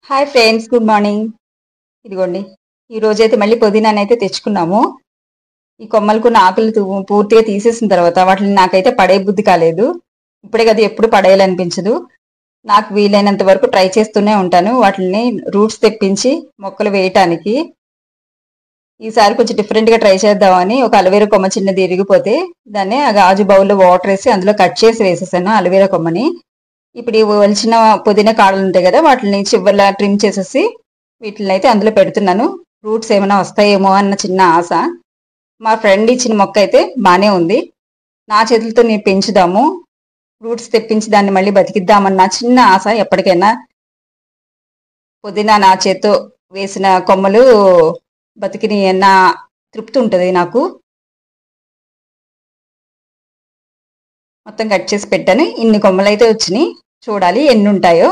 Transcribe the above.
Hi friends, good morning. ఇదిగోండి, ఈ రోజైతే మళ్ళీ పుదీనానైతే తెచ్చుకున్నాము. ఈ కొమ్మలకున్న ఆకులు పూర్తిగా తీసేసిన తర్వాత వాటిని నాకైతే పడే బుద్ధి కాలేదు. ఇప్పుడే కదా, ఎప్పుడు పడేయాలనిపించదు. నాకు వీలైనంత వరకు ట్రై చేస్తూనే ఉంటాను వాటిని రూట్స్ తెప్పించి మొక్కలు వేయటానికి. ఈసారి కొంచెం డిఫరెంట్గా ట్రై చేద్దామని ఒక అలవేరా కొమ్మ చిన్నది ఇరిగిపోతే దాన్ని ఆ గాజు బౌల్లో వాటర్ వేసి అందులో కట్ చేసి వేసేసాను అలవేరా కొమ్మని. ఇప్పుడు ఈ ఒలిచిన పుదీనా కాడలు ఉంటాయి కదా, వాటిని చివర్లా ట్రిమ్ చేసేసి వీటిని అయితే అందులో పెడుతున్నాను. రూట్స్ ఏమైనా వస్తాయేమో అన్న చిన్న ఆశ. మా ఫ్రెండ్ ఇచ్చిన మొక్క అయితే బాగానే ఉంది. నా చేతులతో నేను పెంచుదాము, రూట్స్ తెప్పించి దాన్ని మళ్ళీ బతికిద్దామన్న చిన్న ఆశ. ఎప్పటికైనా పుదీనా నా చేత్తో వేసిన కొమ్మలు బతికిని అన్న తృప్తి ఉంటుంది నాకు. మొత్తం కట్ చేసి పెట్టాను. ఇన్ని కొమ్మలు అయితే వచ్చినాయి, చూడాలి ఎన్ని ఉంటాయో.